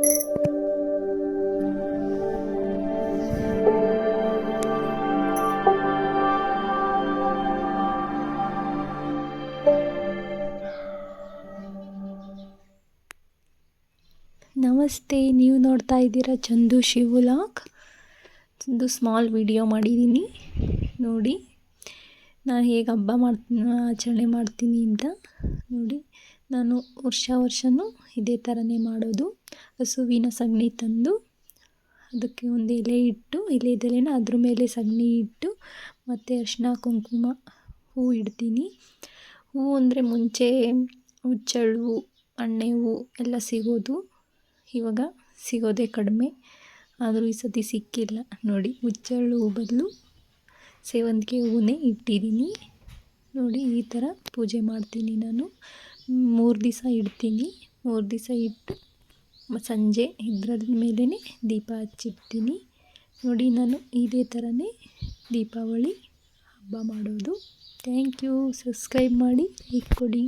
ನಮಸ್ತೆ, ನೀವು ನೋಡ್ತಾ ಇದ್ದೀರಾ ಚಂದು ಶಿವ್ ವ್ಲಾಗ್. ಒಂದು ಸ್ಮಾಲ್ ವಿಡಿಯೋ ಮಾಡಿದ್ದೀನಿ ನೋಡಿ. ನಾನು ಹೇಗೆ ಹಬ್ಬ ಆಚರಣೆ ಮಾಡ್ತೀನಿ ಅಂತ ನೋಡಿ. ನಾನು ವರ್ಷವೂ ಇದೇ ಥರನೇ ಮಾಡೋದು. ಹಸುವಿನ ಸಗಣಿ ತಂದು ಅದಕ್ಕೆ ಒಂದು ಎಲೆ ಇಟ್ಟು, ಎಲೆದೆಲೆನ ಅದ್ರ ಮೇಲೆ ಸಗಣಿ ಇಟ್ಟು ಮತ್ತು ಅರಿಶಿನ ಕುಂಕುಮ ಹೂವು ಇಡ್ತೀನಿ. ಹೂವು ಅಂದರೆ ಮುಂಚೆ ಹುಚ್ಚಳ್ಳು, ಅಣ್ಣೆ ಹೂವು ಎಲ್ಲ ಸಿಗೋದು. ಇವಾಗ ಸಿಗೋದೇ ಕಡಿಮೆ, ಆದರೂ ಈ ಸತಿ ಸಿಕ್ಕಿಲ್ಲ ನೋಡಿ. ಹುಚ್ಚಳ್ಳು ಹೂ ಬದಲು ಸೇವಂತಿಗೆ ಹೂವನ್ನೇ ಇಟ್ಟಿದ್ದೀನಿ ನೋಡಿ. ಈ ಥರ ಪೂಜೆ ಮಾಡ್ತೀನಿ ನಾನು. 3 ದಿವಸ ಇಡ್ತೀನಿ. 3 ದಿವಸ ಇಟ್ಟು ಸಂಜೆ ಇದರ ಮೇಲೇ ದೀಪ ಹಚ್ಚಿಡ್ತೀನಿ ನೋಡಿ. ನಾನು ಇದೇ ಥರನೇ ದೀಪಾವಳಿ ಹಬ್ಬ ಮಾಡೋದು. Thank you. ಸಬ್ಸ್ಕ್ರೈಬ್ ಮಾಡಿ, ಲೈಕ್ ಕೊಡಿ.